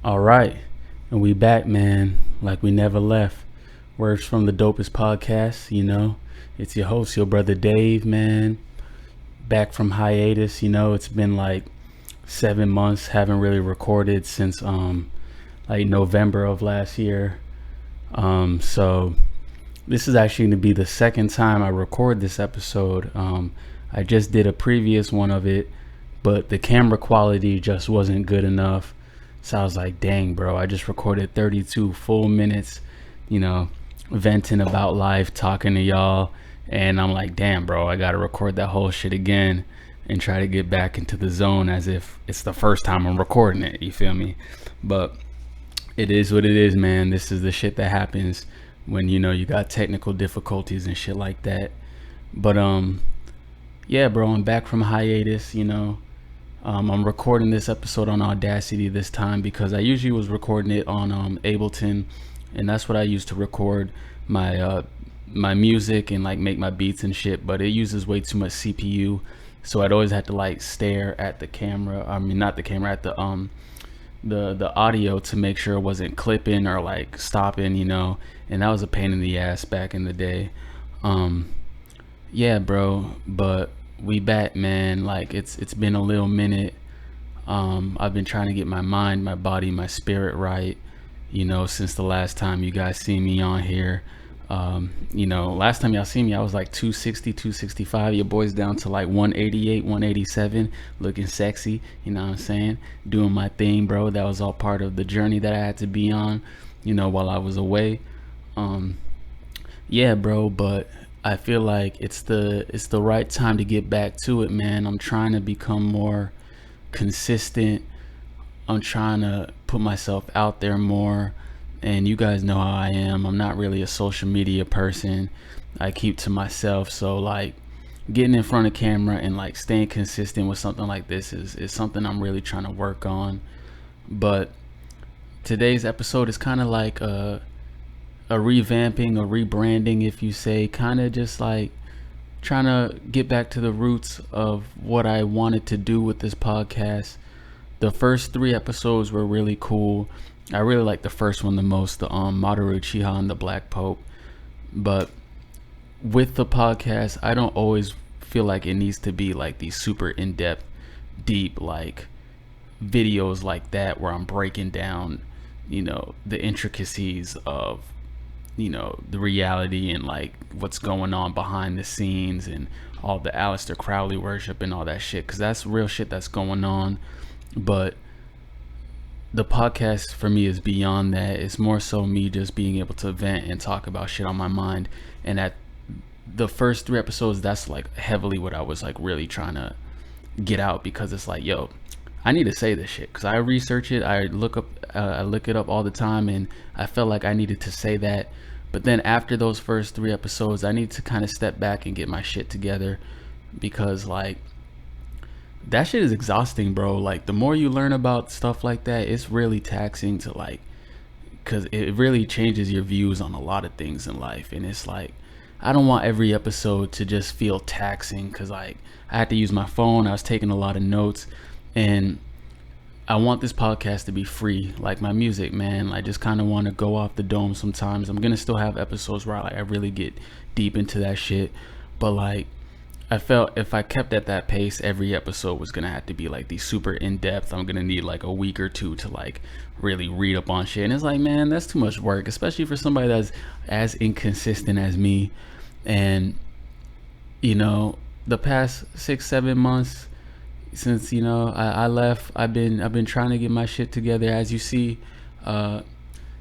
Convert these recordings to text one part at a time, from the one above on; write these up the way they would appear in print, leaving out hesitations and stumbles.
All right, and we back, man, like we never left. Words from the Dopest podcast, It's your host, your brother Dave, man. Back from hiatus, it's been like 7 months. Haven't really recorded since like November of last year. So this is actually gonna be the second time I record this episode. I just did a previous one of it, but the camera quality just wasn't good enough. So I was like, dang, bro, I just recorded 32 full minutes, venting about life, talking to y'all. And I'm like, damn, bro, I got to record that whole shit again and try to get back into the zone as if it's the first time I'm recording it. You feel me? But it is what it is, man. This is the shit that happens when, you got technical difficulties and shit like that. But, yeah, bro, I'm back from hiatus, I'm recording this episode on Audacity this time because I usually was recording it on Ableton, and that's what I use to record my my music and like make my beats and shit. But it uses way too much CPU, so I'd always have to like stare at the camera. I mean, not the camera, at the audio to make sure it wasn't clipping or like stopping, And that was a pain in the ass back in the day. Yeah, bro, but we back, man. Like it's been a little minute. I've been trying to get my mind, my body, my spirit right, since the last time you guys seen me on here. Last time y'all seen me, I was like 260, 265. Your boy's down to like 188, 187, looking sexy, you know what I'm saying? Doing my thing, bro. That was all part of the journey that I had to be on, while I was away. Yeah, bro, but I feel like it's the right time to get back to it, man. I'm trying to become more consistent. I'm trying to put myself out there more, and you guys know how I am. I'm not really a social media person. I keep to myself, so like getting in front of camera and like staying consistent with something like this is something I'm really trying to work on. But today's episode is kind of like a revamping, a rebranding, if you say, kind of just like trying to get back to the roots of what I wanted to do with this podcast. The first 3 episodes were really cool. I really like the first one the most, the Madoru Uchiha and the Black Pope. But with the podcast, I don't always feel like it needs to be like these super in-depth, deep like videos like that where I'm breaking down, the intricacies of the reality and like what's going on behind the scenes and all the Aleister Crowley worship and all that shit, because that's real shit that's going on. But the podcast for me is beyond that. It's more so me just being able to vent and talk about shit on my mind. And at the first 3 episodes, that's like heavily what I was like really trying to get out, because it's like, yo, I need to say this shit, because I research it, I look it up all the time, and I felt like I needed to say that. But then after those first 3 episodes, I need to kind of step back and get my shit together, because like that shit is exhausting, bro. Like the more you learn about stuff like that, it's really taxing to like, because it really changes your views on a lot of things in life. And it's like, I don't want every episode to just feel taxing, because like I had to use my phone, I was taking a lot of notes, and I want this podcast to be free, like my music, man. I just kind of want to go off the dome sometimes. I'm gonna still have episodes where I really get deep into that shit, but like I felt if I kept at that pace, every episode was gonna have to be like these super in-depth. I'm gonna need like a week or 2 to like really read up on shit, and it's like, man, that's too much work, especially for somebody that's as inconsistent as me. And the past 6-7 months since I left, I've been trying to get my shit together. As you see,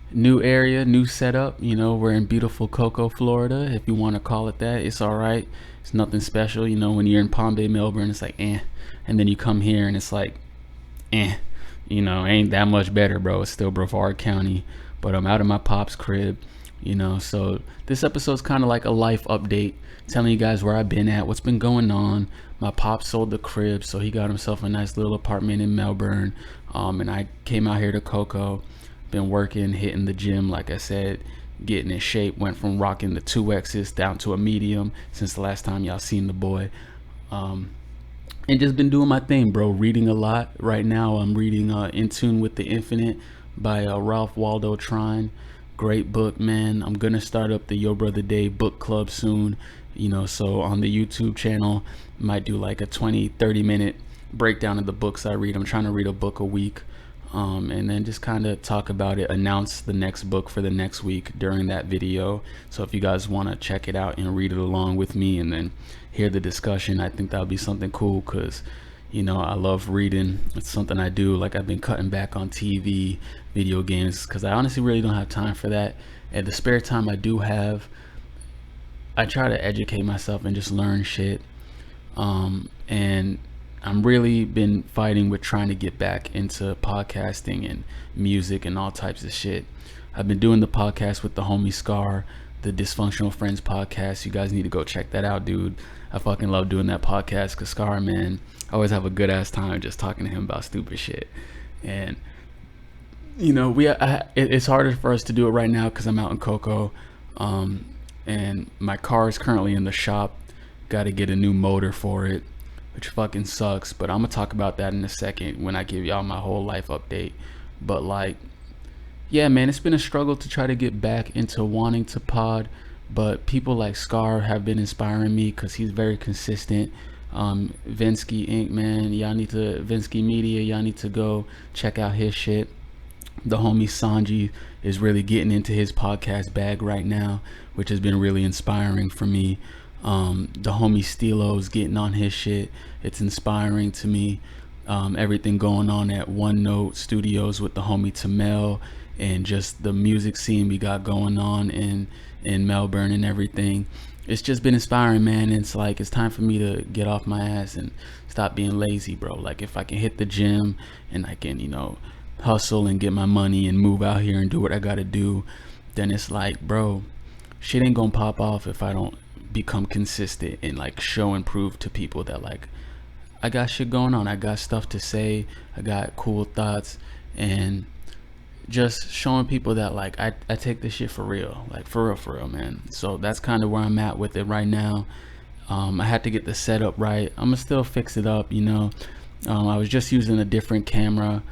new area, new setup. We're in beautiful Cocoa, Florida, if you want to call it that. It's all right. It's nothing special. When you're in Palm Bay, Melbourne, it's like and then you come here and it's like ain't that much better, bro. It's still Brevard County, but I'm out of my pop's crib. So this episode's kind of like a life update, telling you guys where I've been at, what's been going on. My pop sold the crib, so he got himself a nice little apartment in Melbourne, and I came out here to Cocoa. Been working, hitting the gym, like I said, getting in shape. Went from rocking the 2Xs down to a medium since the last time y'all seen the boy. And just been doing my thing, bro. Reading a lot right now. I'm reading In Tune with the Infinite by Ralph Waldo Trine. Great book, man. I'm gonna start up the Yo Brother Dave book club soon, so on the YouTube channel, might do like a 20-30 minute breakdown of the books I read. I'm trying to read a book a week, and then just kind of talk about it, announce the next book for the next week during that video. So if you guys want to check it out and read it along with me and then hear the discussion, I think that'll be something cool, because I love reading. It's something I do. Like, I've been cutting back on TV, video games, because I honestly really don't have time for that. And the spare time I do have, I try to educate myself and just learn shit. And I'm really been fighting with trying to get back into podcasting and music and all types of shit. I've been doing the podcast with the homie Scar, the Dysfunctional Friends podcast. You guys need to go check that out, dude. I fucking love doing that podcast, because Scar, man, I always have a good ass time just talking to him about stupid shit. And it's harder for us to do it right now because I'm out in Cocoa, and my car is currently in the shop. Got to get a new motor for it, which fucking sucks, but I'm gonna talk about that in a second when I give y'all my whole life update. But like, yeah, man, it's been a struggle to try to get back into wanting to pod, but people like Scar have been inspiring me because he's very consistent. Vinsky Inc., man, Vinsky Media, y'all need to go check out his shit. The homie Sanji is really getting into his podcast bag right now, which has been really inspiring for me. The homie Stilo's getting on his shit. It's inspiring to me. Everything going on at One Note Studios with the homie Tamel, and just the music scene we got going on in Melbourne and everything. It's just been inspiring, man. It's like, it's time for me to get off my ass and stop being lazy, bro. Like, if I can hit the gym and I can, hustle and get my money and move out here and do what I gotta do, then it's like, bro, shit ain't gonna pop off if I don't become consistent and like show and prove to people that like I got shit going on, I got stuff to say, I got cool thoughts, and just showing people that like I take this shit for real, like for real, man. So that's kind of where I'm at with it right now. I had to get the setup right. I'm gonna still fix it up, I was just using a different camera,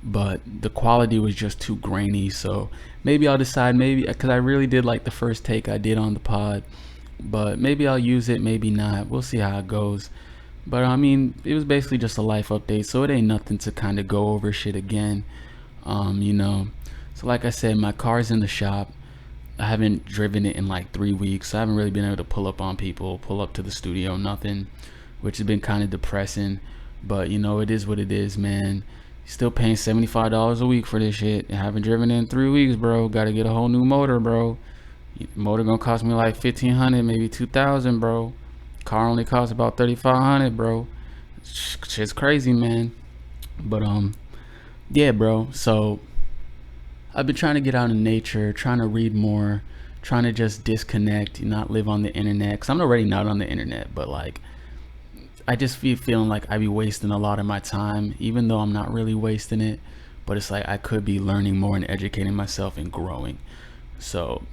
but the quality was just too grainy. So maybe I'll decide, because I really did like the first take I did on the pod, but maybe I'll use it, maybe not. We'll see how it goes. But I mean, it was basically just a life update, so it ain't nothing to kind of go over shit again. So like I said, my car's in the shop. I haven't driven it in like 3 weeks, so I haven't really been able to pull up on people, pull up to the studio, nothing, which has been kind of depressing. But it is what it is, man. Still paying $75 a week for this shit. I haven't driven it in 3 weeks, bro. Gotta get a whole new motor, bro. Motor gonna cost me like $1,500, maybe $2,000, bro. Car only costs about $3,500, bro. Shit's crazy, man. But yeah, bro. So I've been trying to get out in nature, trying to read more, trying to just disconnect, not live on the internet. Cause I'm already not on the internet, but like, I just feeling like I be wasting a lot of my time, even though I'm not really wasting it. But it's like I could be learning more and educating myself and growing. So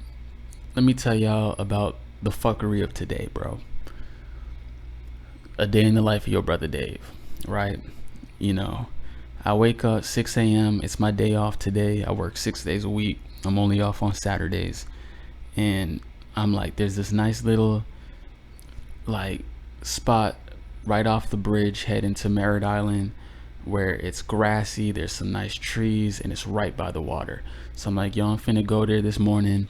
let me tell y'all about the fuckery of today, bro. A day in the life of your brother Dave, right? I wake up 6 a.m. It's my day off today. I work 6 days a week. I'm only off on Saturdays. And I'm like, there's this nice little like spot right off the bridge heading to Merritt Island where it's grassy, there's some nice trees, and it's right by the water. So I'm like, yo, I'm finna go there this morning.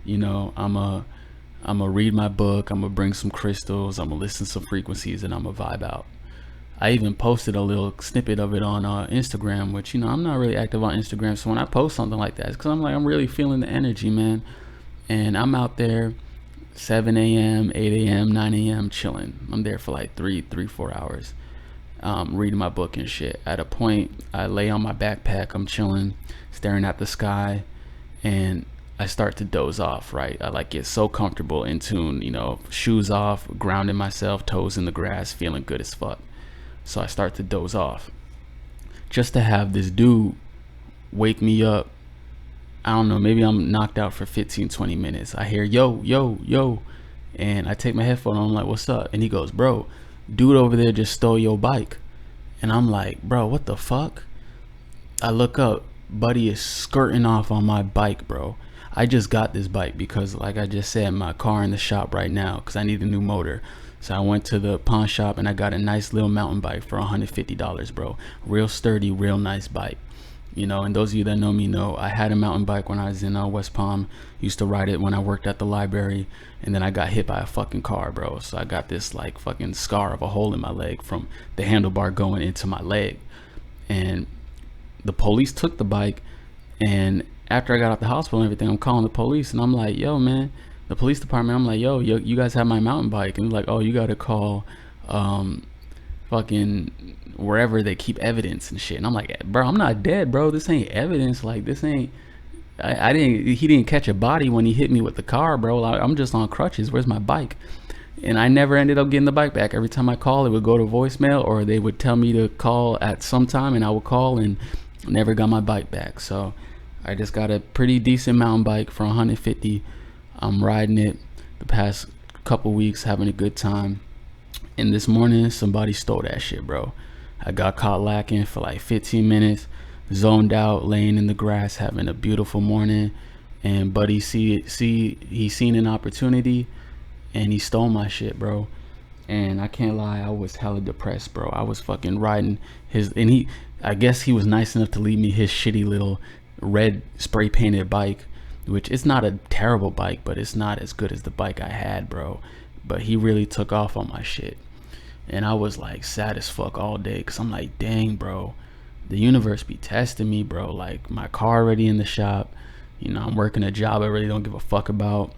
I'm gonna read my book, I'm gonna bring some crystals, I'm gonna listen to some frequencies, and I'm gonna vibe out. I even posted a little snippet of it on Instagram, which I'm not really active on Instagram, so when I post something like that, it's because I'm really feeling the energy, man. And I'm out there 7 a.m., 8 a.m., 9 a.m. chilling. I'm there for like 4 hours, reading my book and shit. At a point, I lay on my backpack, I'm chilling, staring at the sky, and I start to doze off, right? I like get so comfortable, in tune, shoes off, grounding myself, toes in the grass, feeling good as fuck. So I start to doze off, just to have this dude wake me up. I don't know, maybe I'm knocked out for 15-20 minutes. I hear yo, yo, yo, and I take my headphone on. I'm like, what's up? And he goes, bro, dude over there just stole your bike. And I'm like, bro, what the fuck? I look up, Buddy is skirting off on my bike, bro. I just got this bike because, like I just said, my car in the shop right now because I need a new motor. So I went to the pawn shop and I got a nice little mountain bike for $150, bro. Real sturdy, real nice bike. You know, and those of you that know me know I had a mountain bike when I was in West Palm. Used to ride it when I worked at the library, and then I got hit by a fucking car, bro. So I got this like fucking scar of a hole in my leg from the handlebar going into my leg. And the police took the bike, and after I got out the hospital and everything, I'm calling the police and I'm like, yo man, the police department, I'm like, yo, you guys have my mountain bike? And they're like, oh, you gotta call fucking wherever they keep evidence and shit. And I'm like, bro, I'm not dead, bro. This ain't evidence. Like, this ain't, he didn't catch a body when he hit me with the car, bro. I'm just on crutches. Where's my bike? And I never ended up getting the bike back. Every time I call, it would go to voicemail, or they would tell me to call at some time, and I would call and never got my bike back. So I just got a pretty decent mountain bike for $150. I'm riding it the past couple weeks, having a good time. And this morning, somebody stole that shit, bro. I got caught lacking for like 15 minutes, zoned out, laying in the grass, having a beautiful morning. And buddy, he seen an opportunity, and he stole my shit, bro. And I can't lie, I was hella depressed, bro. I was fucking riding his, and I guess he was nice enough to leave me his shitty little red spray painted bike, which it's not a terrible bike, but it's not as good as the bike I had, bro. But he really took off on my shit. And I was like sad as fuck all day, because I'm like, dang, bro, the universe be testing me, bro. Like, my car already in the shop, you know, I'm working a job I really don't give a fuck about.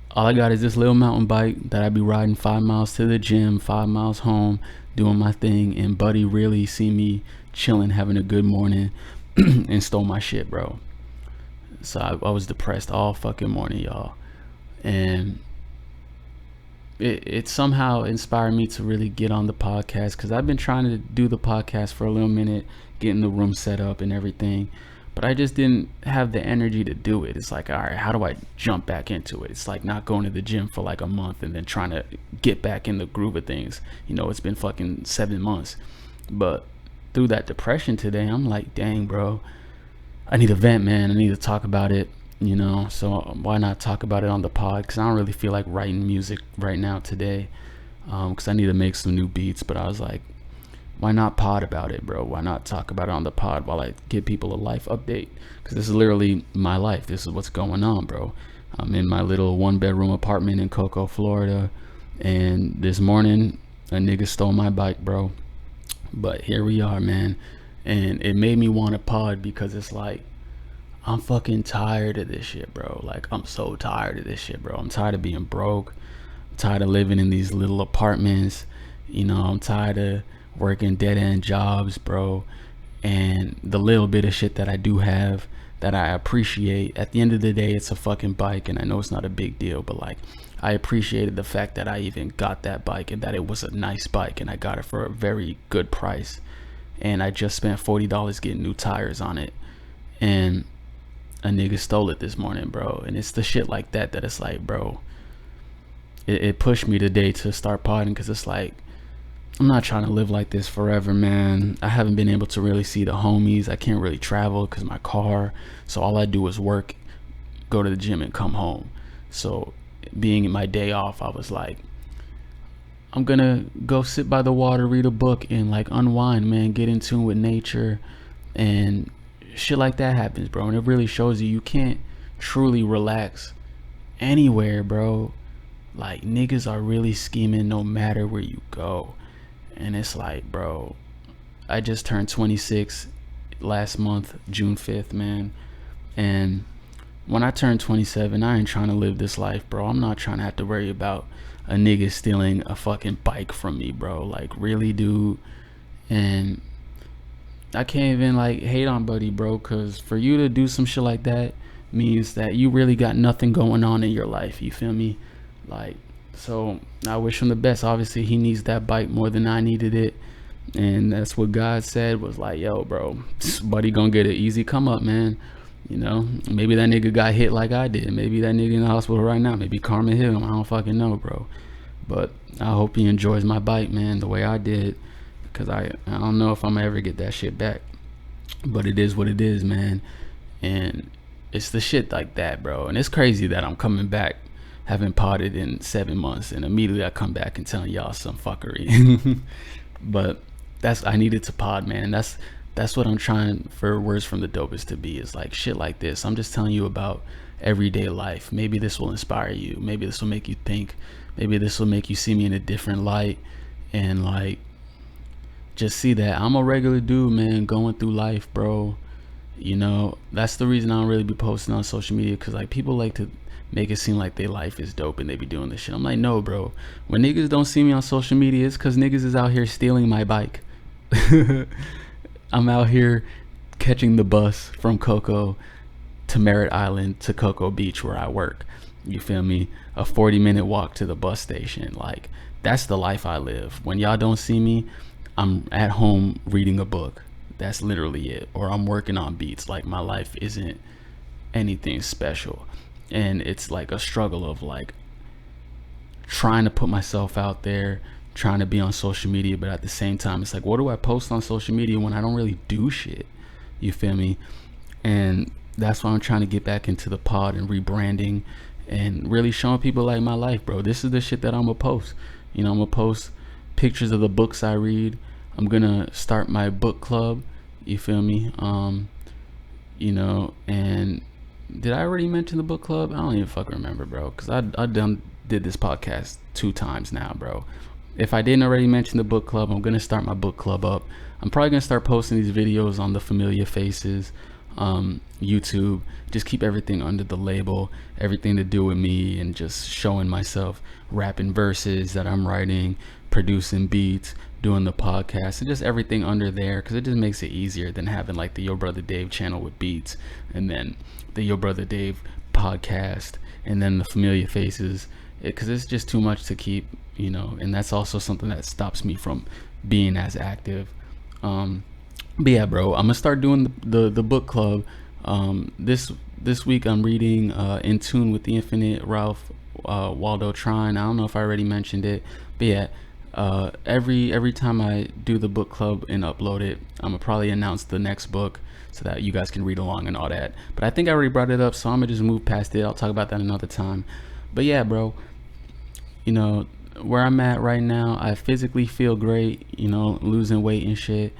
All I got is this little mountain bike that I be riding 5 miles to the gym, 5 miles home, doing my thing. And buddy really see me chilling, having a good morning, and stole my shit, bro. So I was depressed all fucking morning, y'all. And it somehow inspired me to really get on the podcast, because I've been trying to do the podcast for a little minute, getting the room set up and everything, but I just didn't have the energy to do it. It's like, all right, how do I jump back into it? It's like not going to the gym for like a month and then trying to get back in the groove of things. You know, it's been fucking 7 months. But through that depression today, I'm like, dang, bro, I need a vent, man. I need to talk about it, you know. So why not talk about it on the pod? Because I don't really feel like writing music right now today, because I need to make some new beats. But I was like, why not pod about it, bro? Why not talk about it on the pod while I give people a life update? Because this is literally my life. This is what's going on, bro. I'm in my little 1-bedroom apartment in Cocoa, Florida, and this morning a nigga stole my bike, bro. But here we are, man. And it made me want to pod, because it's like, I'm fucking tired of this shit, bro. Like, I'm so tired of this shit, bro. I'm tired of being broke. I'm tired of living in these little apartments. You know, I'm tired of working dead-end jobs, bro. And the little bit of shit that I do have that I appreciate, at the end of the day, it's a fucking bike, and I know it's not a big deal, but like, I appreciated the fact that I even got that bike, and that it was a nice bike, and I got it for a very good price. And I just spent $40 getting new tires on it, and a nigga stole it this morning, bro. And it's the shit like that it's like, bro, it pushed me today to start podding, because it's like, I'm not trying to live like this forever, man. I haven't been able to really see the homies. I can't really travel because of my car. So all I do is work, go to the gym, and come home. So being in my day off, I was like, I'm gonna go sit by the water, read a book, and like unwind, man, get in tune with nature. And shit like that happens, bro. And it really shows you can't truly relax anywhere, bro. Like, niggas are really scheming no matter where you go. And it's like, bro, I just turned 26 last month, June 5th, man. And when I turn 27, I ain't trying to live this life, bro. I'm not trying to have to worry about a nigga stealing a fucking bike from me, bro. Like, really, dude. And I can't even like hate on buddy, bro, because for you to do some shit like that means that you really got nothing going on in your life. You feel me? Like, so I wish him the best. Obviously he needs that bike more than I needed it, and that's what God said, was like, yo, bro, buddy gonna get an easy come up, man. You know, maybe that nigga got hit like I did. Maybe that nigga in the hospital right now. Maybe karma hit him. I don't fucking know, bro. But I hope he enjoys my bike, man, the way I did, because I don't know if I'm gonna ever get that shit back. But it is what it is, man. And it's the shit like that, bro. And it's crazy that I'm coming back, haven't potted in 7 months, and immediately I come back and telling y'all some fuckery. But I needed to pod, man. That's what I'm trying for Words from the Dopest to be, is like shit like this. I'm just telling you about everyday life. Maybe this will inspire you. Maybe this will make you think. Maybe this will make you see me in a different light, and like just see that I'm a regular dude, man, going through life, bro. You know, that's the reason I don't really be posting on social media, because like people like to make it seem like their life is dope and they be doing this shit. I'm like, no, bro. When niggas don't see me on social media, it's because niggas is out here stealing my bike. I'm out here catching the bus from Cocoa to Merritt Island to Cocoa Beach where I work. You feel me? A 40-minute walk to the bus station. Like, that's the life I live. When y'all don't see me, I'm at home reading a book. That's literally it. Or I'm working on beats. Like, my life isn't anything special. And it's like a struggle of like trying to put myself out there, trying to be on social media, but at the same time it's like, what do I post on social media when I don't really do shit? You feel me? And that's why I'm trying to get back into the pod and rebranding and really showing people like my life, bro. This is the shit that I'm gonna post. You know, I'm gonna post pictures of the books I read. I'm gonna start my book club. You feel me? You know, and did I already mention the book club? I don't even fucking remember, bro, because I done did this podcast 2 times now, bro. If I didn't already mention the book club, I'm gonna start my book club up. I'm probably gonna start posting these videos on the Familiar Faces YouTube. Just keep everything under the label, everything to do with me, and just showing myself, rapping verses that I'm writing, producing beats, doing the podcast, and just everything under there, because it just makes it easier than having like the Yo Brother Dave channel with beats, and then the Yo Brother Dave podcast, and then the Familiar Faces, because it's just too much to keep, you know. And that's also something that stops me from being as active. But yeah, bro, I'm gonna start doing the book club. This week I'm reading In Tune with the Infinite, Ralph Waldo Trine. I don't know if I already mentioned it, but yeah, every time I do the book club and upload it, I'm gonna probably announce the next book so that you guys can read along and all that. But I think I already brought it up, so I'm gonna just move past it. I'll talk about that another time. But yeah, bro, you know, where I'm at right now, I physically feel great, you know, losing weight and shit.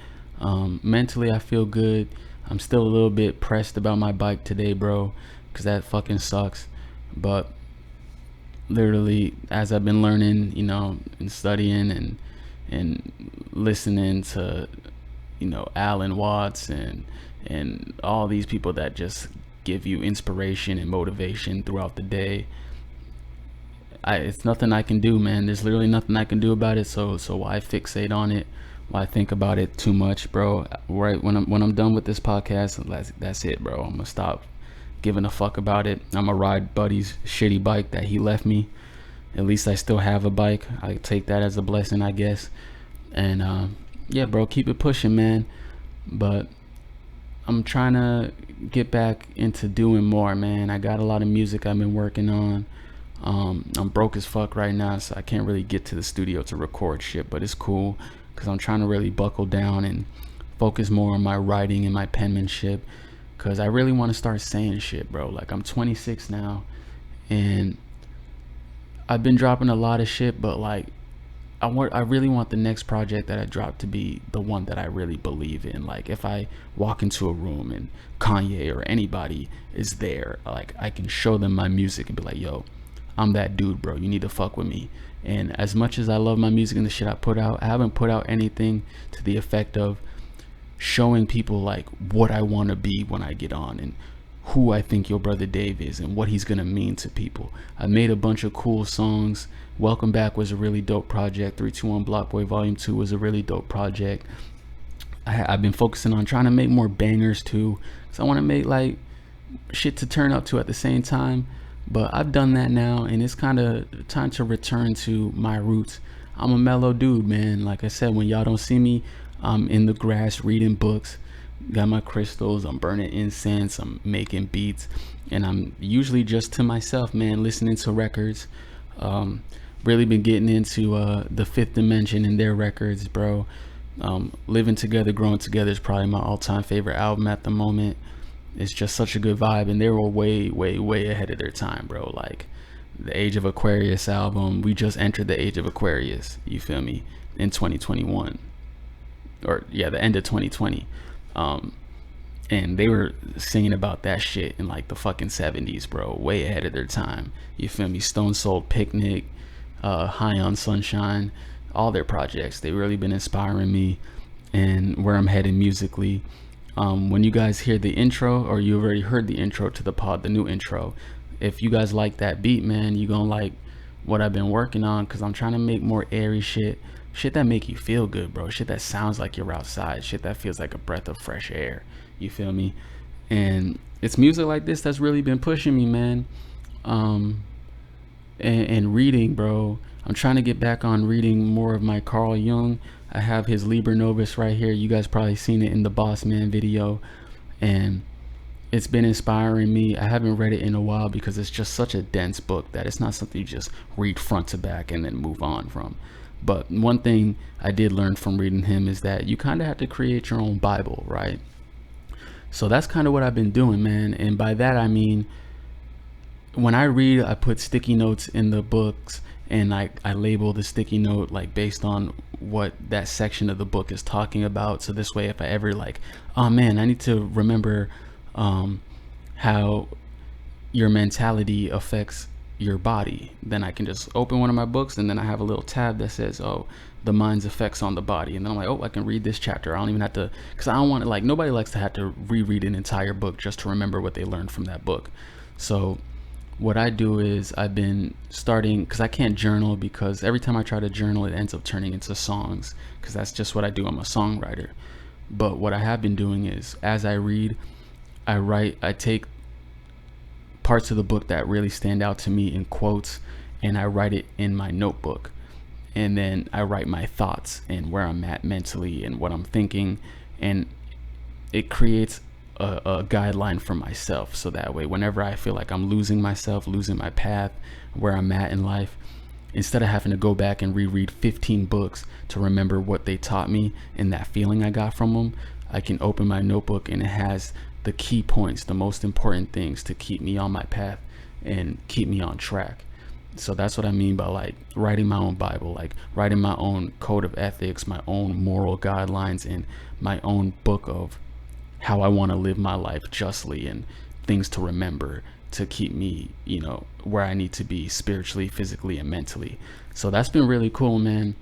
Mentally I feel good. I'm still a little bit pressed about my bike today, bro, because that fucking sucks. But literally, as I've been learning, you know, and studying and listening to, you know, Alan Watts and all these people that just give you inspiration and motivation throughout the day, it's nothing I can do, man. There's literally nothing I can do about it. So why fixate on it? Why think about it too much, bro? Right when I'm done with this podcast, that's it, bro. I'm gonna stop giving a fuck about it. I'm gonna ride Buddy's shitty bike that he left me. At least I still have a bike. I take that as a blessing, I guess. And yeah, bro, keep it pushing, man. But I'm trying to get back into doing more, man. I got a lot of music I've been working on. I'm broke as fuck right now, so I can't really get to the studio to record shit, but it's cool because I'm trying to really buckle down and focus more on my writing and my penmanship, because I really want to start saying shit, bro. Like, I'm 26 now and I've been dropping a lot of shit, but like I really want the next project that I drop to be the one that I really believe in. Like, if I walk into a room and Kanye or anybody is there, like, I can show them my music and be like, yo, I'm that dude, bro. You need to fuck with me. And as much as I love my music and the shit I put out, I haven't put out anything to the effect of showing people like what I want to be when I get on, and who I think Yo Brother Dave is, and what he's gonna mean to people. I made a bunch of cool songs. Welcome Back was a really dope project. 321 Block Boy Volume 2 was a really dope project. I've been focusing on trying to make more bangers too, because I want to make like shit to turn up to at the same time. But I've done that now, and it's kind of time to return to my roots. I'm a mellow dude, man. Like I said, when y'all don't see me, I'm in the grass reading books, got my crystals, I'm burning incense, I'm making beats, and I'm usually just to myself, man, listening to records. Really been getting into the Fifth Dimension and their records, bro. Living Together, Growing Together is probably my all-time favorite album at the moment. It's just such a good vibe, and they were way, way, way ahead of their time, bro. Like the Age of Aquarius album, we just entered the Age of Aquarius, you feel me, in 2021, or yeah, the end of 2020. And they were singing about that shit in like the fucking 70s, bro, way ahead of their time, you feel me. Stone Soul Picnic, High on Sunshine, all their projects, they really been inspiring me and where I'm headed musically. When you guys hear the intro, or you already heard the intro to the pod, the new intro, if you guys like that beat, man, you gonna like what I've been working on, because I'm trying to make more airy shit that make you feel good, bro. Shit that sounds like you're outside, shit that feels like a breath of fresh air, you feel me. And it's music like this that's really been pushing me, man. And reading, bro, I'm trying to get back on reading more of my Carl Jung. I have his Liber Novus right here. You guys probably seen it in the Boss Man video, and it's been inspiring me. I haven't read it in a while because it's just such a dense book that it's not something you just read front to back and then move on from. But one thing I did learn from reading him is that you kind of have to create your own Bible, right? So that's kind of what I've been doing, man. And by that I mean, when I read, I put sticky notes in the books, and I label the sticky note like based on what that section of the book is talking about. So this way, if I ever like, oh man, I need to remember how your mentality affects your body, then I can just open one of my books, and then I have a little tab that says, oh, the mind's effects on the body, and then I'm like, oh, I can read this chapter. I don't even have to, because I don't want to, like, nobody likes to have to reread an entire book just to remember what they learned from that book. So what I do is I've been starting, because I can't journal, because every time I try to journal it ends up turning into songs, because that's just what I do. I'm a songwriter. But what I have been doing is, as I read, I write, I take parts of the book that really stand out to me in quotes, and I write it in my notebook. And then I write my thoughts and where I'm at mentally and what I'm thinking, and it creates a guideline for myself. So that way, whenever I feel like I'm losing myself, losing my path, where I'm at in life, instead of having to go back and reread 15 books to remember what they taught me and that feeling I got from them, I can open my notebook and it has the key points, the most important things to keep me on my path and keep me on track. So that's what I mean by like writing my own Bible, like writing my own code of ethics, my own moral guidelines, and my own book of how I want to live my life justly, and things to remember to keep me, you know, where I need to be spiritually, physically, and mentally. So that's been really cool, man.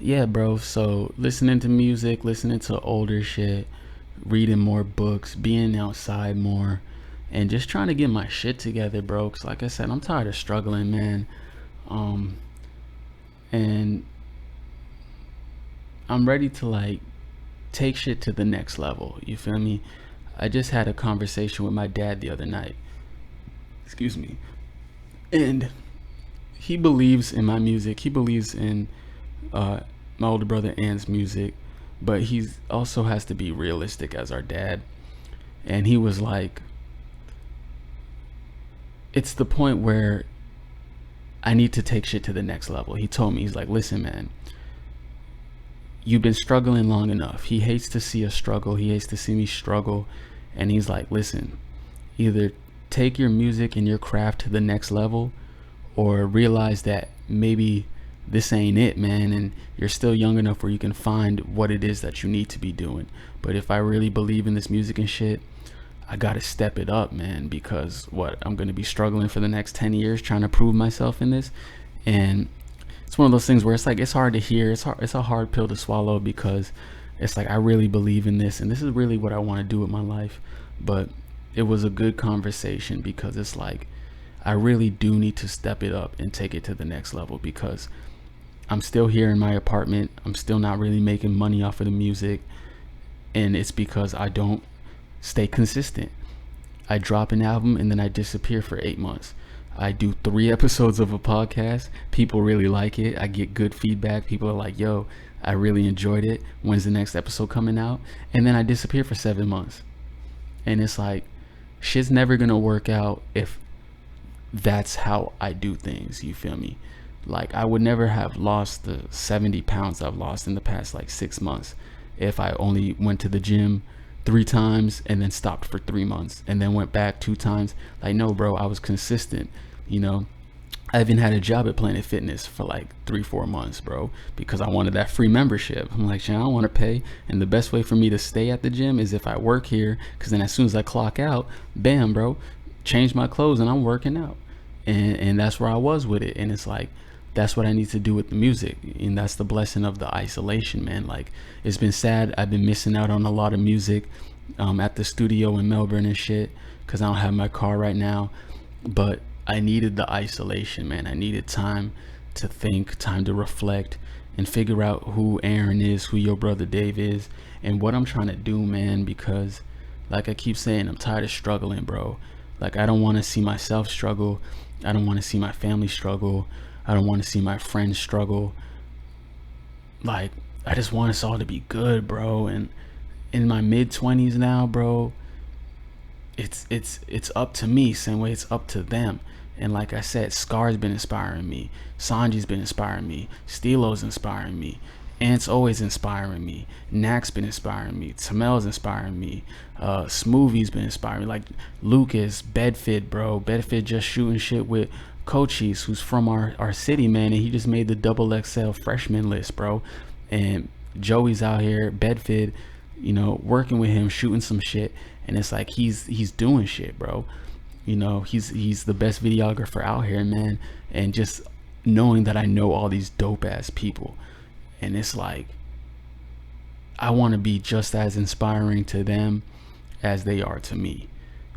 Yeah, bro. So listening to music, listening to older shit, reading more books, being outside more, and just trying to get my shit together, bro. Cause like I said, I'm tired of struggling, man. And I'm ready to like take shit to the next level. You feel me? I just had a conversation with my dad the other night. Excuse me. And he believes in my music. He believes in my older brother Ann's music, but he also has to be realistic as our dad. And he was like, it's the point where I need to take shit to the next level. He told me, he's like, listen, man, you've been struggling long enough. He hates to see us struggle. He hates to see me struggle. And he's like, listen, either take your music and your craft to the next level, or realize that maybe this ain't it, man, and you're still young enough where you can find what it is that you need to be doing. But if I really believe in this music and shit, I gotta step it up, man, because what, I'm gonna be struggling for the next 10 years trying to prove myself in this. And it's one of those things where it's like, it's hard to hear. It's a hard pill to swallow, because it's like, I really believe in this and this is really what I want to do with my life. But it was a good conversation, because it's like, I really do need to step it up and take it to the next level, because I'm still here in my apartment. I'm still not really making money off of the music, and it's because I don't stay consistent. I drop an album and then I disappear for 8 months. I do 3 episodes of a podcast. People really like it. I get good feedback. People are like, yo, I really enjoyed it. When's the next episode coming out? And then I disappear for 7 months. And it's like, shit's never gonna work out if that's how I do things. You feel me? Like, I would never have lost the 70 pounds I've lost in the past like 6 months if I only went to the gym 3 times and then stopped for 3 months and then went back 2 times. Like, no, bro, I was consistent, you know. I even had a job at Planet Fitness for like 3-4 months, bro, because I wanted that free membership. I'm like, shit, I don't want to pay. And the best way for me to stay at the gym is if I work here, because then as soon as I clock out, bam, bro, change my clothes and I'm working out. And that's where I was with it. And it's like, that's what I need to do with the music. And that's the blessing of the isolation, man. Like, it's been sad. I've been missing out on a lot of music at the studio in Melbourne and shit, because I don't have my car right now. But I needed the isolation, man. I needed time to think, time to reflect, and figure out who Aaron is, who your brother Dave is, and what I'm trying to do, man. Because, like I keep saying, I'm tired of struggling, bro. Like, I don't want to see myself struggle. I don't want to see my family struggle. I don't want to see my friends struggle. Like, I just want us all to be good, bro. And in my mid-20s now, bro, it's up to me, same way it's up to them. And like I said, Scar's been inspiring me, Sanji's been inspiring me, Stilo's inspiring me, Ant's always inspiring me, Nak's been inspiring me, Tamel's inspiring me, Smoothie's been inspiring me, like Lucas, Bedford, bro. Bedford just shooting shit with Cochise, who's from our city, man, and he just made the double XL freshman list, bro. And Joey's out here, Bedford, you know, working with him, shooting some shit. And it's like, he's doing shit, bro. You know, he's the best videographer out here, man. And just knowing that I know all these dope ass people, and it's like, I want to be just as inspiring to them as they are to me.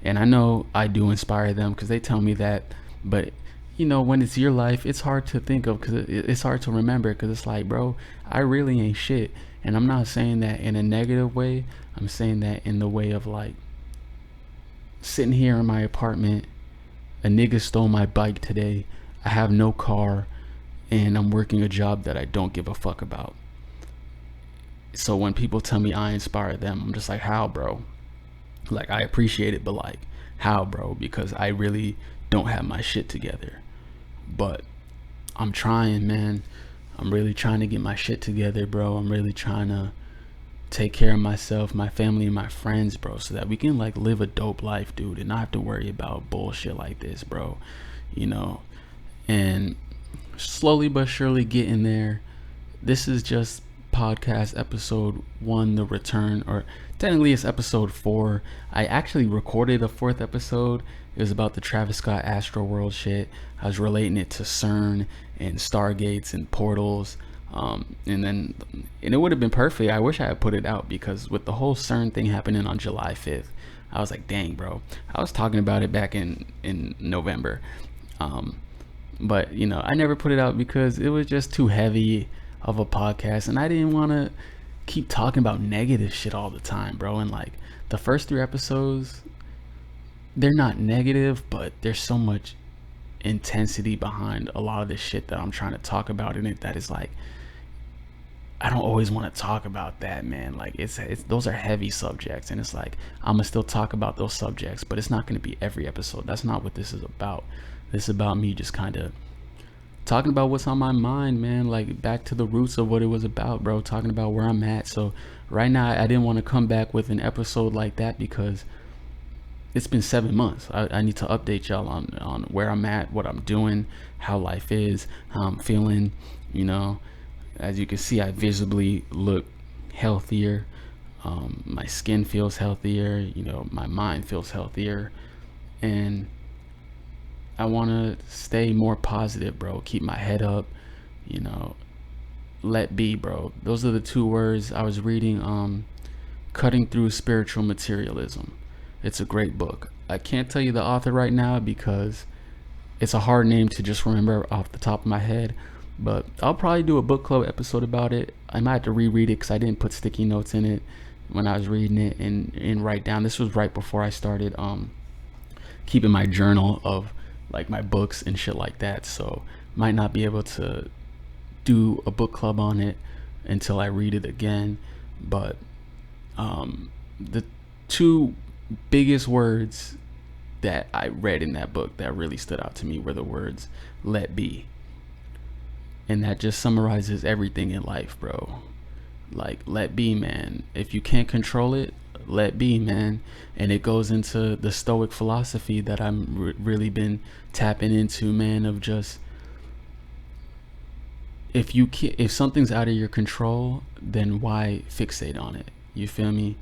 And I know I do inspire them because they tell me that. But you know, when it's your life, it's hard to think of, because it's hard to remember, because it's like, bro, I really ain't shit. And I'm not saying that in a negative way. I'm saying that in the way of like, sitting here in my apartment, a nigga stole my bike today, I have no car, and I'm working a job that I don't give a fuck about. So when people tell me I inspire them, I'm just like, how, bro? Like, I appreciate it, but like, how, bro? Because I really don't have my shit together. But I'm trying, man. I'm really trying to get my shit together, bro. I'm really trying to take care of myself, my family, and my friends, bro, so that we can like live a dope life, dude, and not have to worry about bullshit like this, bro. You know, and slowly but surely getting there. This is just podcast episode 1, the return, or technically it's episode 4. I actually recorded a 4th episode. It was about the Travis Scott Astroworld shit. I was relating it to CERN and stargates and portals. And it would have been perfect. I wish I had put it out, because with the whole CERN thing happening on July 5th, I was like, dang, bro, I was talking about it back in November. But you know, I never put it out because it was just too heavy of a podcast, and I didn't want to keep talking about negative shit all the time, bro. And like, the first 3 episodes, they're not negative, but there's so much intensity behind a lot of this shit that I'm trying to talk about in it that is like, I don't always want to talk about that, man. Like, it's those are heavy subjects, and it's like, I'm gonna still talk about those subjects, but it's not gonna be every episode. That's not what this is about. This is about me just kind of talking about what's on my mind, man. Like, back to the roots of what it was about, bro. Talking about where I'm at. So right now, I didn't want to come back with an episode like that, because it's been 7 months. I need to update y'all on where I'm at, what I'm doing, how life is, how I'm feeling. You know, as you can see, I visibly look healthier. My skin feels healthier. You know, my mind feels healthier. And I want to stay more positive, bro. Keep my head up. You know, let be, bro. Those are the 2 words I was reading. Cutting Through Spiritual Materialism. It's a great book. I can't tell you the author right now because it's a hard name to just remember off the top of my head, but I'll probably do a book club episode about it. I might have to reread it because I didn't put sticky notes in it when I was reading it and write down. This was right before I started keeping my journal of like my books and shit like that, so might not be able to do a book club on it until I read it again. But the 2 biggest words that I read in that book that really stood out to me were the words "let be." And that just summarizes everything in life, bro. Like, let be, man. If you can't control it, let be, man. And it goes into the Stoic philosophy that I'm really been tapping into, man, of just, if something's out of your control, then why fixate on it? You feel me?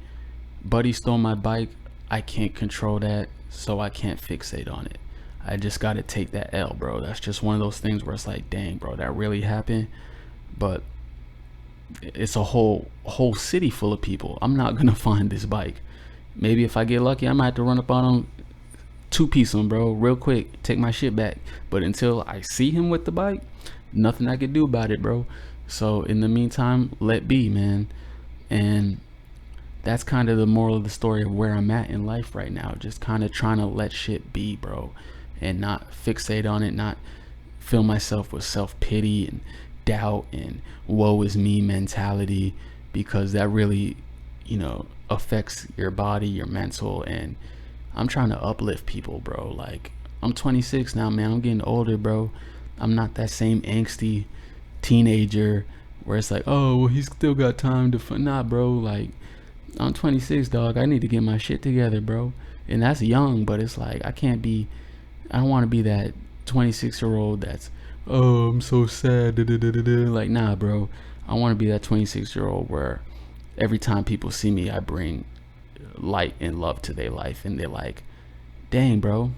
Buddy stole my bike. I can't control that, so I can't fixate on it. I just gotta take that L, bro. That's just one of those things where it's like, dang, bro, that really happened. But it's a whole city full of people. I'm not gonna find this bike. Maybe if I get lucky, I might have to run up on him, two-piece him, bro, real quick, take my shit back. But until I see him with the bike, nothing I could do about it, bro. So in the meantime, let be, man. And that's kind of the moral of the story of where I'm at in life right now. Just kind of trying to let shit be, bro, and not fixate on it, not fill myself with self-pity and doubt and woe is me mentality, because that really, affects your body, your mental. And I'm trying to uplift people, bro. Like, I'm 26 now, man. I'm getting older, bro. I'm not that same angsty teenager where it's like, oh, well, he's still got time to nah, bro. Like, I'm 26, dog. I need to get my shit together, bro. And that's young, but it's like, I don't want to be that 26-year-old that's, oh, I'm so sad. Like, nah, bro. I want to be that 26-year-old where every time people see me, I bring light and love to their life. And they're like, dang, bro,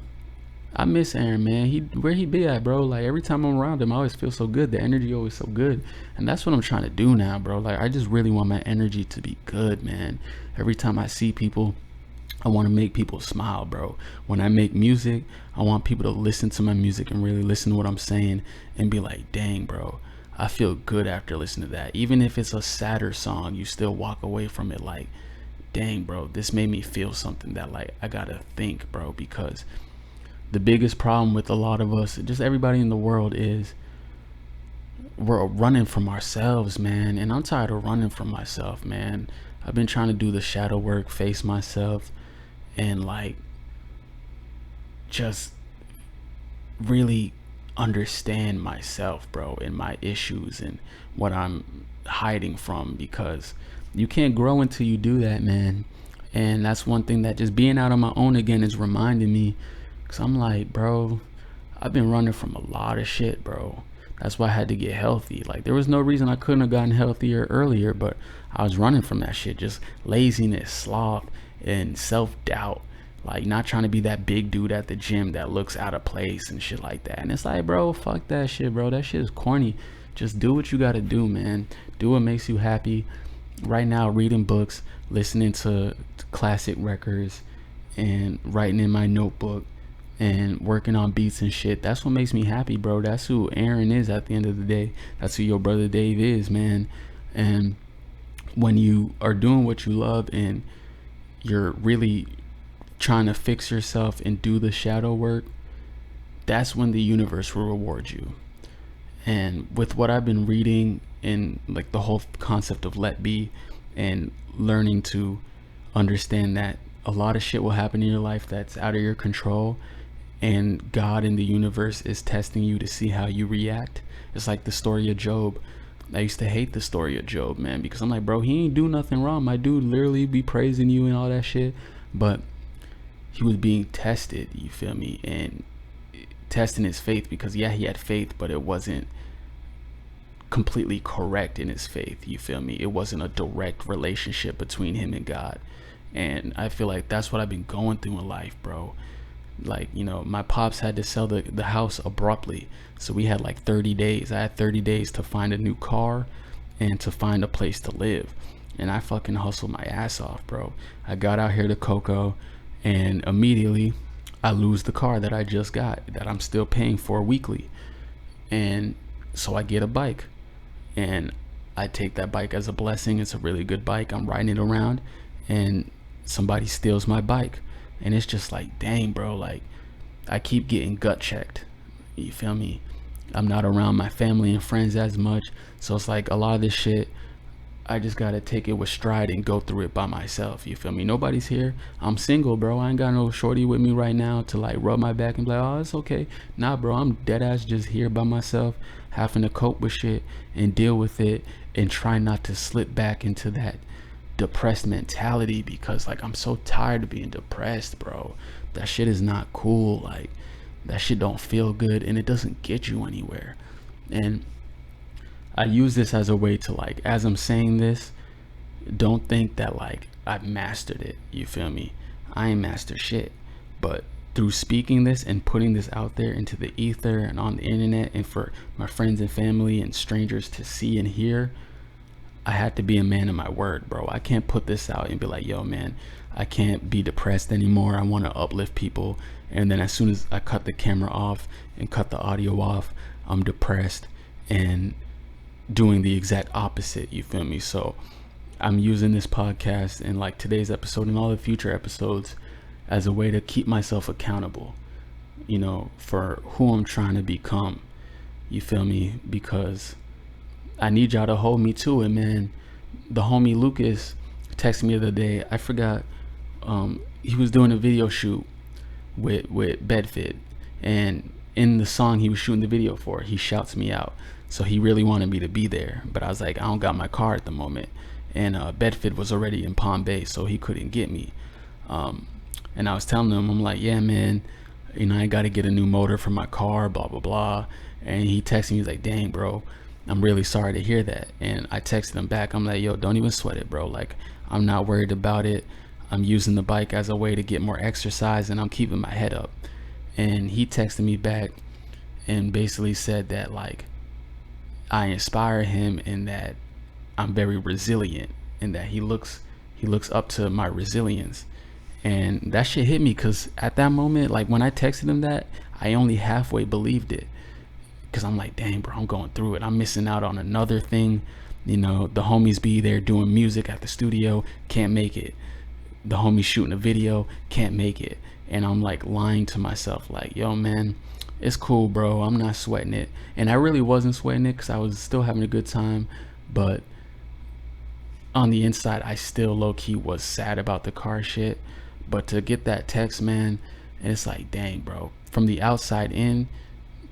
I miss Aaron, man. Where he be at, bro? Like, every time I'm around him, I always feel so good. The energy always so good. And that's what I'm trying to do now, bro. Like, I just really want my energy to be good, man. Every time I see people, I want to make people smile, bro. When I make music, I want people to listen to my music and really listen to what I'm saying and be like, dang, bro, I feel good after listening to that. Even if it's a sadder song, you still walk away from it like, dang, bro, this made me feel something that, like, I gotta think, bro. Because the biggest problem with a lot of us, just everybody in the world, is we're running from ourselves, man. And I'm tired of running from myself, man. I've been trying to do the shadow work, face myself, and like just really understand myself, bro, and my issues and what I'm hiding from. Because you can't grow until you do that, man. And that's one thing that just being out on my own again is reminding me. Because I'm like, bro, I've been running from a lot of shit, bro. That's why I had to get healthy. Like, there was no reason I couldn't have gotten healthier earlier, but I was running from that shit. Just laziness, sloth, and self-doubt. Like, not trying to be that big dude at the gym that looks out of place and shit like that. And it's like, bro, fuck that shit, bro. That shit is corny. Just do what you gotta do, man. Do what makes you happy. Right now, reading books, listening to classic records, and writing in my notebook, and working on beats and shit. That's what makes me happy, bro. That's who Aaron is at the end of the day. That's who your brother Dave is, man. And when you are doing what you love and you're really trying to fix yourself and do the shadow work, that's when the universe will reward you. And with what I've been reading and like the whole concept of let be, and learning to understand that a lot of shit will happen in your life that's out of your control, and God in the universe is testing you to see how you react. It's like the story of Job. I used to hate the story of Job, man, because I'm like, bro, he ain't do nothing wrong. My dude literally be praising you and all that shit. But he was being tested, you feel me? And testing his faith, because yeah, he had faith, but it wasn't completely correct in his faith, you feel me? It wasn't a direct relationship between him and God. And I feel like that's what I've been going through in life, bro. Like, my pops had to sell the house abruptly, so we had like 30 days. I had 30 days to find a new car and to find a place to live, and I fucking hustled my ass off, bro. I got out here to Cocoa, and immediately I lose the car that I just got, that I'm still paying for weekly. And so I get a bike, and I take that bike as a blessing. It's a really good bike. I'm riding it around, and somebody steals my bike. And it's just like, dang, bro, like, I keep getting gut checked, you feel me? I'm not around my family and friends as much, so it's like a lot of this shit I just gotta take it with stride and go through it by myself. You feel me? Nobody's here. I'm single, bro. I ain't got no shorty with me right now to like rub my back and be like, oh, it's okay. Nah, bro, I'm dead ass just here by myself, having to cope with shit and deal with it and try not to slip back into that depressed mentality, because like I'm so tired of being depressed, bro. That shit is not cool. Like that shit don't feel good and it doesn't get you anywhere. And I use this as a way to like, as I'm saying this, don't think that like I've mastered it. You feel me? I ain't mastered shit. But through speaking this and putting this out there into the ether and on the internet and for my friends and family and strangers to see and hear, I had to be a man of my word, bro. I can't put this out and be like, yo, man, I can't be depressed anymore. I want to uplift people. And then as soon as I cut the camera off and cut the audio off, I'm depressed and doing the exact opposite. You feel me? So I'm using this podcast and like today's episode and all the future episodes as a way to keep myself accountable, you know, for who I'm trying to become. You feel me? Because I need y'all to hold me to it, man. The homie Lucas texted me the other day. I forgot. He was doing a video shoot with Bedford, and in the song he was shooting the video for, he shouts me out. So he really wanted me to be there, but I was like, I don't got my car at the moment, and Bedford was already in Palm Bay, so he couldn't get me. And I was telling him, I'm like, yeah, man, you know, I got to get a new motor for my car, blah blah blah. And he texted me, he's like, dang, bro, I'm really sorry to hear that. And I texted him back, I'm like, yo, don't even sweat it, bro. Like, I'm not worried about it. I'm using the bike as a way to get more exercise, and I'm keeping my head up. And he texted me back and basically said that like I inspire him and that I'm very resilient, and that he looks up to my resilience. And that shit hit me, because at that moment, like when I texted him that, I only halfway believed it, because I'm like, dang, bro, I'm going through it. I'm missing out on another thing. You know, the homies be there doing music at the studio, can't make it. The homies shooting a video, can't make it. And I'm like lying to myself like, yo, man, it's cool, bro. I'm not sweating it. And I really wasn't sweating it, because I was still having a good time. But on the inside, I still low-key was sad about the car shit. But to get that text, man, it's like, dang, bro. From the outside in,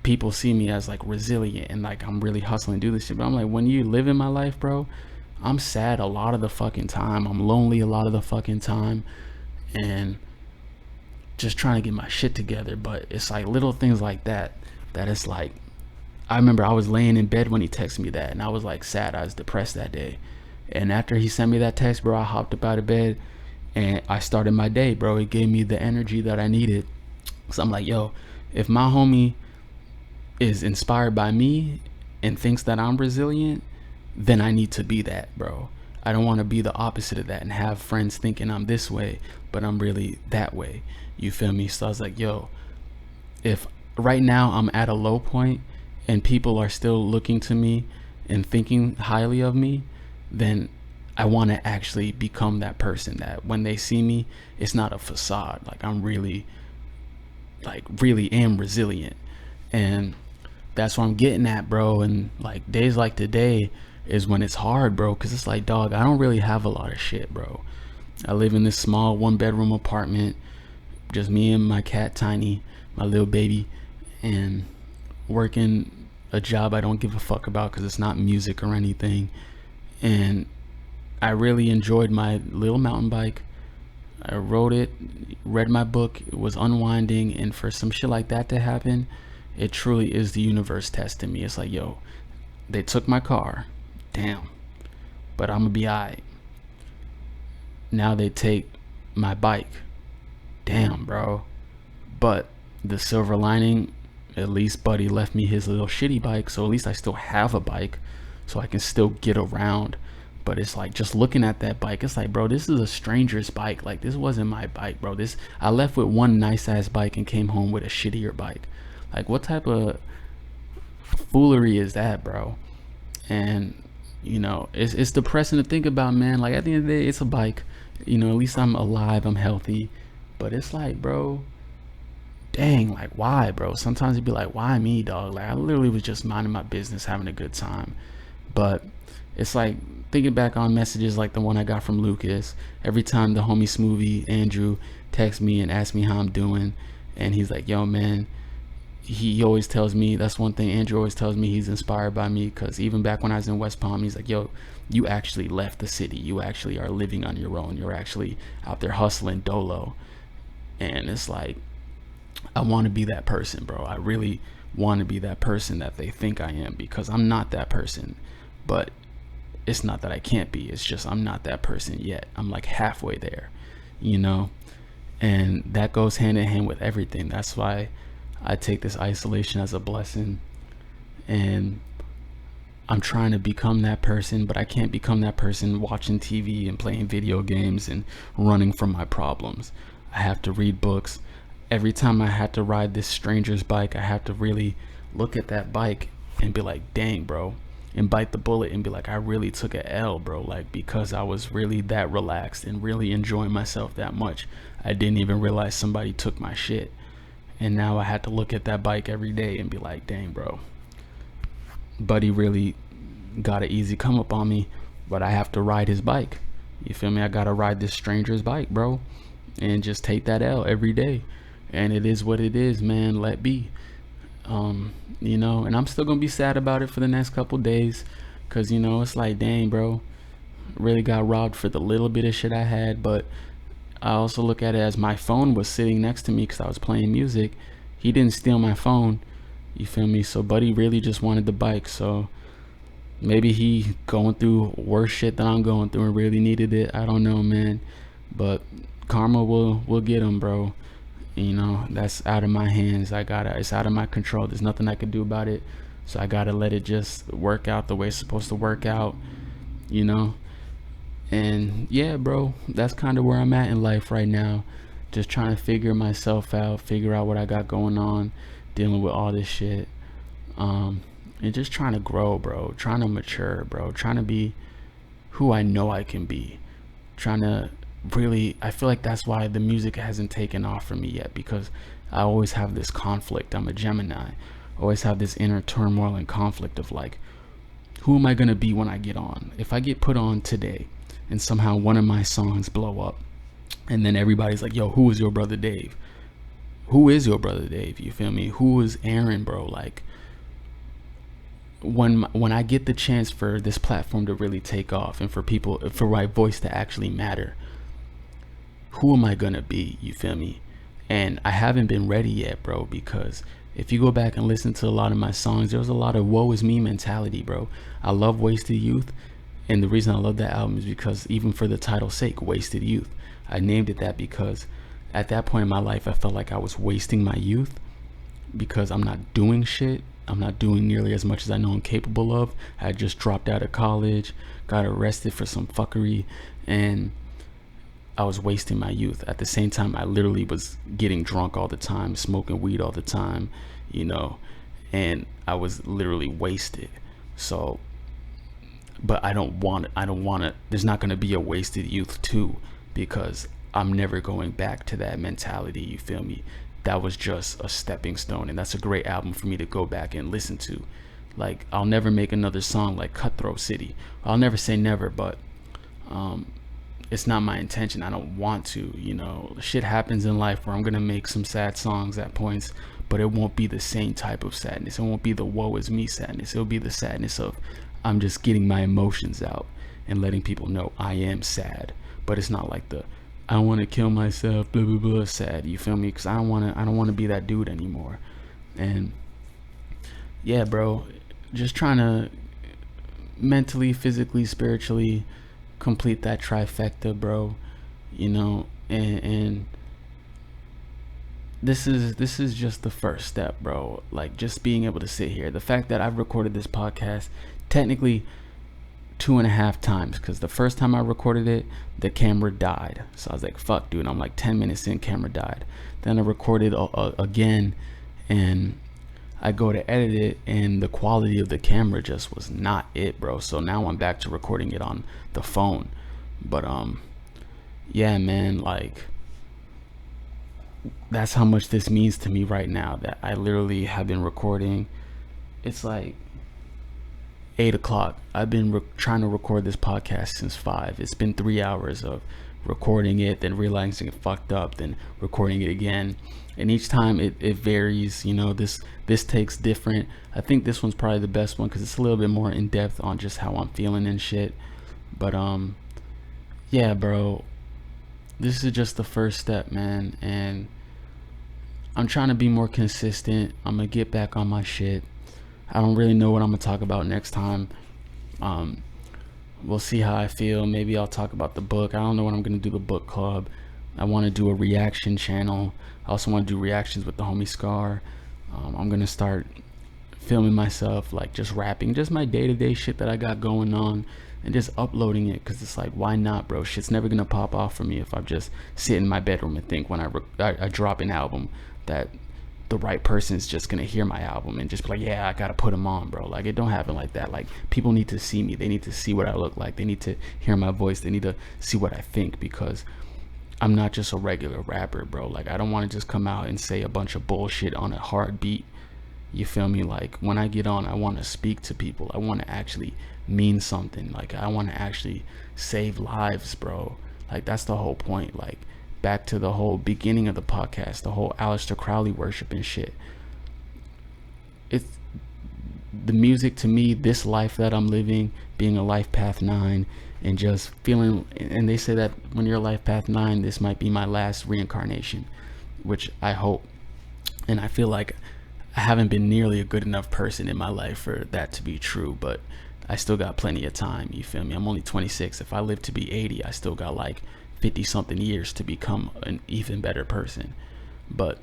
people see me as like resilient and like I'm really hustling to do this shit. But I'm like, when you live in my life, bro, I'm sad a lot of the fucking time. I'm lonely a lot of the fucking time. And just trying to get my shit together. But it's like little things like that it's like, I remember I was laying in bed when he texted me that, and I was like sad. I was depressed that day. And after he sent me that text, bro, I hopped up out of bed and I started my day, bro. It gave me the energy that I needed. So I'm like, yo, if my homie is inspired by me and thinks that I'm resilient, then I need to be that, bro. I don't want to be the opposite of that and have friends thinking I'm this way, but I'm really that way. You feel me? So I was like, yo, if right now I'm at a low point and people are still looking to me and thinking highly of me, then I want to actually become that person that when they see me, it's not a facade. Like I'm really am resilient. And that's what I'm getting at, bro. And like days like today is when it's hard, bro, because it's like, dog, I don't really have a lot of shit, bro. I live in this small 1-bedroom apartment, just me and my cat Tiny, my little baby, and working a job I don't give a fuck about because it's not music or anything. And I really enjoyed my little mountain bike. I rode it, read my book, it was unwinding. And for some shit like that to happen, it truly is the universe testing me. It's like, yo, they took my car, damn, but I'm gonna be alright. Now they take my bike, damn, bro. But the silver lining, at least Buddy left me his little shitty bike, so at least I still have a bike, so I can still get around. But it's like, just looking at that bike, it's like, bro, this is a stranger's bike. Like, this wasn't my bike, bro. I left with one nice ass bike and came home with a shittier bike. Like, what type of foolery is that, bro? And you know, it's depressing to think about, man. Like, at the end of the day, it's a bike. You know, at least I'm alive, I'm healthy. But it's like, bro, dang, like, why, bro? Sometimes it'd be like, why me, dog? Like, I literally was just minding my business, having a good time. But It's like thinking back on messages like the one I got from Lucas. Every time the homie Smoothie Andrew texts me and asks me how I'm doing, and he's like, yo man, he always tells me, that's one thing Andrew always tells me, he's inspired by me, because even back when I was in West Palm, he's like, yo, you actually left the city, you actually are living on your own, you're actually out there hustling dolo. And it's like, I want to be that person, bro. I really want to be that person that they think I am, because I'm not that person. But it's not that I can't be, it's just I'm not that person yet. I'm like halfway there, you know. And that goes hand in hand with everything. That's why I take this isolation as a blessing, and I'm trying to become that person, but I can't become that person watching TV and playing video games and running from my problems. I have to read books. Every time I had to ride this stranger's bike, I have to really look at that bike and be like, dang, bro, and bite the bullet and be like, I really took a L, bro. Like, because I was really that relaxed and really enjoying myself that much, I didn't even realize somebody took my shit. And now I had to look at that bike every day and be like, dang, bro, buddy really got an easy come up on me, but I have to ride his bike. You feel me? I gotta ride this stranger's bike, bro, and just take that L every day. And it is what it is, man. Let be. You know, and I'm still gonna be sad about it for the next couple days, cause you know, it's like, dang, bro, really got robbed for the little bit of shit I had. But I also look at it as my phone was sitting next to me because I was playing music. He didn't steal my phone, you feel me? So buddy really just wanted the bike. So maybe he going through worse shit than I'm going through and really needed it. I don't know, man. But karma will get him, bro. You know, that's out of my hands. It's out of my control. There's nothing I can do about it. So I gotta let it just work out the way it's supposed to work out, you know. And yeah, bro, that's kind of where I'm at in life right now. Just trying to figure myself out, figure out what I got going on, dealing with all this shit. And just trying to grow, bro, trying to mature, bro, trying to be who I know I can be. Trying to really, I feel like that's why the music hasn't taken off for me yet, because I always have this conflict. I'm a Gemini. Always have this inner turmoil and conflict of like, who am I gonna be when I get on? If I get put on today and somehow one of my songs blow up, and then everybody's like, yo, who is your brother Dave? Who is your brother Dave? You feel me? Who is Aaron, bro? Like, when I get the chance for this platform to really take off and for people, for my voice to actually matter, who am I gonna be? You feel me? And I haven't been ready yet, bro, because if you go back and listen to a lot of my songs, there was a lot of woe is me mentality, bro. I love Wasted Youth, and the reason I love that album is because, even for the title's sake, Wasted Youth, I named it that because at that point in my life I felt like I was wasting my youth, because I'm not doing shit. I'm not doing nearly as much as I know I'm capable of. I just dropped out of college, got arrested for some fuckery, and I was wasting my youth. At the same time, I literally was getting drunk all the time, smoking weed all the time, you know, and I was literally wasted. So, but I don't want to, there's not going to be a Wasted Youth 2, because I'm never going back to that mentality, you feel me? That was just a stepping stone, and that's a great album for me to go back and listen to. Like, I'll never make another song like Cutthroat City. I'll never say never, but it's not my intention. I don't want to, you know. Shit happens in life where I'm gonna make some sad songs at points, but it won't be the same type of sadness. It won't be the woe is me sadness. It'll be the sadness of, I'm just getting my emotions out and letting people know I am sad. But it's not like the, I want to kill myself, blah blah blah sad, you feel me? Because I don't want to be that dude anymore. And yeah, bro, just trying to mentally, physically, spiritually complete that trifecta, bro, you know. And this is just the first step, bro. Like, just being able to sit here, the fact that I've recorded this podcast technically 2.5 times, because the first time I recorded it, the camera died. So I was like, fuck, dude, I'm like 10 minutes in, camera died. Then I recorded again, and I go to edit it, and the quality of the camera just was not it, bro. So now I'm back to recording it on the phone. But yeah, man, like, that's how much this means to me right now, that I literally have been recording. It's like, 8 o'clock. I've been trying to record this podcast since 5. It's been 3 hours of recording it, then realizing it fucked up, then recording it again. And each time it varies. This takes different. I think this one's probably the best one because it's a little bit more in depth on just how I'm feeling and shit. But yeah, bro, this is just the first step, man. And I'm trying to be more consistent. I'm gonna get back on my shit. I don't really know what I'm gonna talk about next time. We'll see how I feel. Maybe I'll talk about the book. I don't know when I'm gonna do the book club. I want to do a reaction channel. I also want to do reactions with the homie Scar. I'm gonna start filming myself, like just rapping, just my day-to-day shit that I got going on, and just uploading it, because it's like, why not, bro? Shit's never gonna pop off for me if I just sit in my bedroom and think when I drop an album that the right person's just gonna hear my album and just be like, yeah, I gotta put them on, bro. Like, it don't happen like that. Like, people need to see me. They need to see what I look like. They need to hear my voice. They need to see what I think, because I'm not just a regular rapper, bro. Like, I don't want to just come out and say a bunch of bullshit on a hard beat. You feel me? Like, when I get on, I want to speak to people. I want to actually mean something. Like, I want to actually save lives, bro. Like, that's the whole point. Like, back to the whole beginning of the podcast, the whole Aleister Crowley worship and shit. It's the music to me, this life that I'm living, being a life path 9, and just feeling, and they say that when you're a life path 9, this might be my last reincarnation, which I hope. And I feel like I haven't been nearly a good enough person in my life for that to be true, but I still got plenty of time. You feel me? I'm only 26. If I live to be 80, I still got like 50 something years to become an even better person. But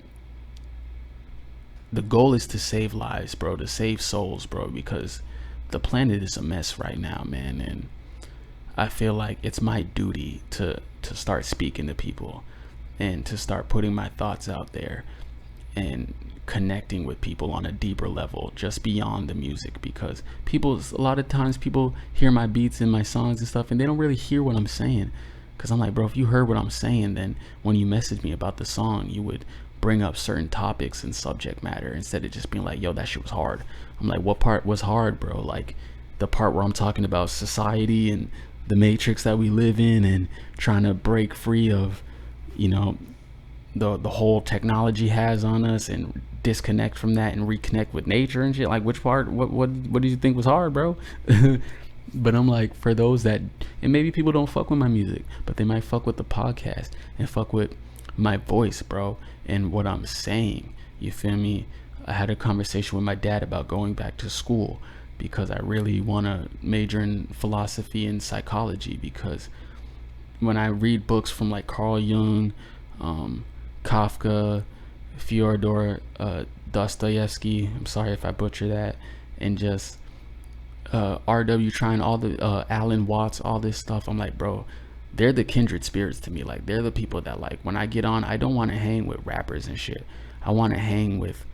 the goal is to save lives, bro, to save souls, bro, because the planet is a mess right now, man. And I feel like it's my duty to start speaking to people and to start putting my thoughts out there and connecting with people on a deeper level, just beyond the music. Because a lot of times people hear my beats and my songs and stuff, and they don't really hear what I'm saying. Because I'm like, bro, if you heard what I'm saying, then when you message me about the song, you would bring up certain topics and subject matter instead of just being like, yo, that shit was hard. I'm like, what part was hard, bro? Like, the part where I'm talking about society and the matrix that we live in and trying to break free of, the whole technology has on us, and disconnect from that and reconnect with nature and shit. Like, which part, what did you think was hard, bro? But I'm like, for those that, and maybe people don't fuck with my music, but they might fuck with the podcast and fuck with my voice, bro, and what I'm saying. You feel me? I had a conversation with my dad about going back to school, because I really want to major in philosophy and psychology, because when I read books from like Carl Jung, Kafka, Fyodor Dostoevsky, I'm sorry if I butcher that, and just R.W. Trine, all the Alan Watts, all this stuff, I'm like, bro, they're the kindred spirits to me. Like, they're the people that, like, when I get on, I don't want to hang with rappers and shit. I want to hang with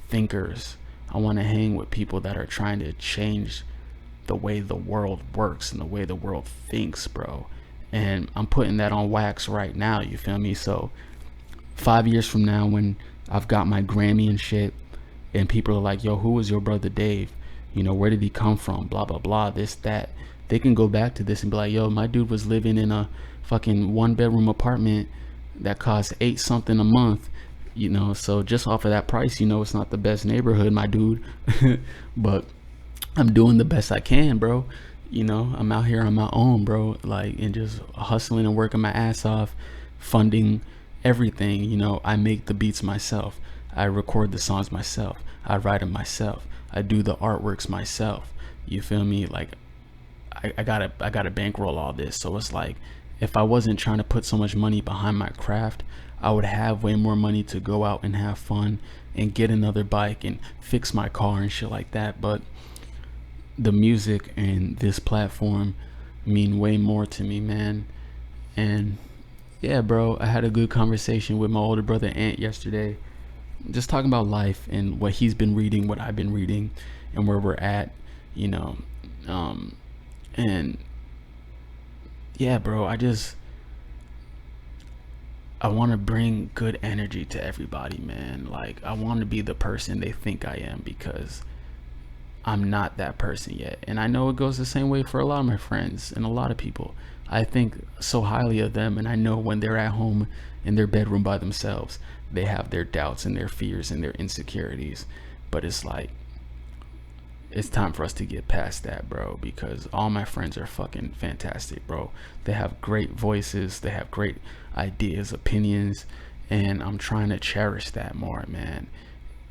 thinkers. I want to hang with people that are trying to change the way the world works and the way the world thinks, bro. And I'm putting that on wax right now, you feel me? So 5 years from now, when I've got my Grammy and shit, and people are like, yo, who was your brother Dave? Where did he come from? Blah, blah, blah, this, that. They can go back to this and be like, yo, my dude was living in a fucking 1-bedroom apartment that cost 8 something a month. So just off of that price, it's not the best neighborhood, my dude. But I'm doing the best I can, bro. I'm out here on my own, bro, like, and just hustling and working my ass off, funding everything. I make the beats myself. I record the songs myself. I write them myself. I do the artworks myself. You feel me? Like, I gotta bankroll all this. So it's like, if I wasn't trying to put so much money behind my craft, I would have way more money to go out and have fun and get another bike and fix my car and shit like that. But the music and this platform mean way more to me, man. And yeah, bro, I had a good conversation with my older brother Ant yesterday, just talking about life and what he's been reading, what I've been reading, and where we're at, and yeah, bro, I want to bring good energy to everybody, man. Like, I want to be the person they think I am, because I'm not that person yet. And I know it goes the same way for a lot of my friends and a lot of people. I think so highly of them, and I know when they're at home in their bedroom by themselves, they have their doubts and their fears and their insecurities. But it's like, it's time for us to get past that, bro, because all my friends are fucking fantastic, bro. They have great voices, they have great ideas, opinions, and I'm trying to cherish that more, man.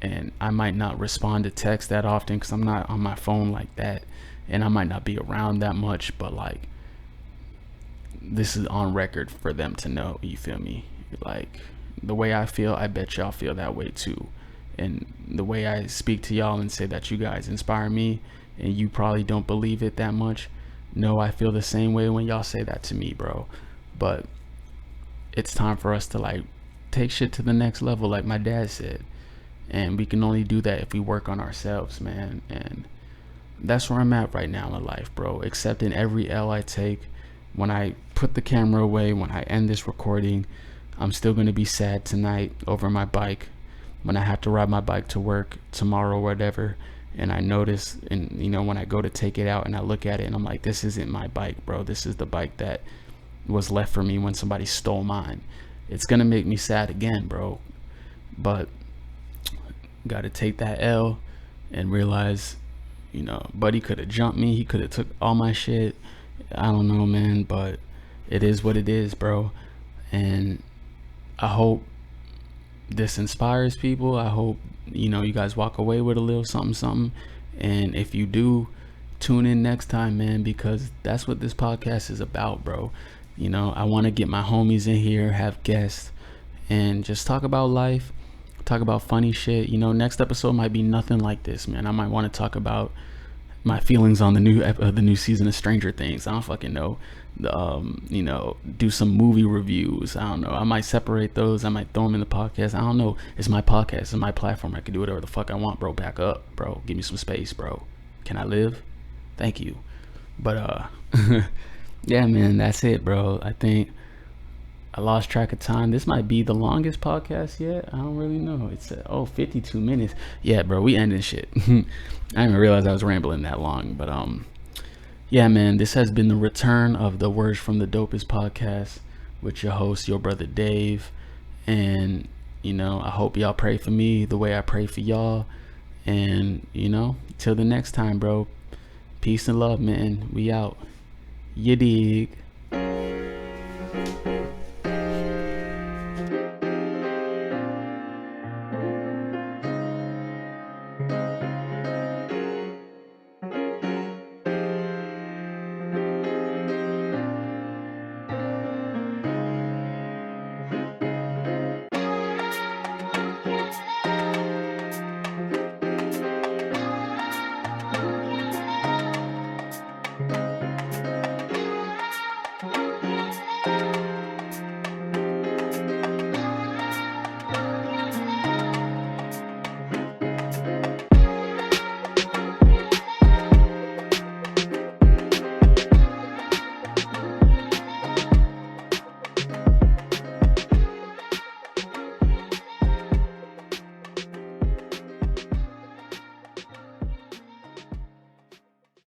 And I might not respond to text that often because I'm not on my phone like that, and I might not be around that much, but like, this is on record for them to know, you feel me? Like, the way I feel, I bet y'all feel that way too. And the way I speak to y'all and say that you guys inspire me, and you probably don't believe it that much, no, I feel the same way when y'all say that to me, bro. But it's time for us to like take shit to the next level, like my dad said. And we can only do that if we work on ourselves, man. And that's where I'm at right now in life, bro. Accepting every L I take. When I put the camera away, when I end this recording, I'm still going to be sad tonight over my bike. When I have to ride my bike to work tomorrow or whatever, and I notice, and you know, when I go to take it out and I look at it and I'm like, this isn't my bike, bro. This is the bike that was left for me when somebody stole mine. It's going to make me sad again, bro. But got to take that L and realize, you know, buddy could have jumped me. He could have took all my shit. I don't know, man, but it is what it is, bro. And I hope this inspires people. I hope, you know, you guys walk away with a little something. And if you do, tune in next time, man, because that's what this podcast is about, bro. You know, I want to get my homies in here, have guests, and just talk about life, talk about funny shit. You know, next episode might be nothing like this, man. I might want to talk about my feelings on the new season of Stranger Things. I don't fucking know. You know, do some movie reviews. I don't know. I might separate those. I might throw them in the podcast. I don't know. It's my podcast. It's my platform. I can do whatever the fuck I want, bro. Back up, bro. Give me some space, bro. Can I live? Thank you. But yeah, man, that's it, bro. I think I lost track of time. This might be the longest podcast yet. I don't really know. It's 52 minutes. Yeah, bro, we ending shit. I didn't even realize I was rambling that long. But yeah, man, this has been the return of the Words from the Dopest podcast with your host, your brother Dave. And you know, I hope y'all pray for me the way I pray for y'all. And you know, till the next time, bro. Peace and love, man. We out. You dig.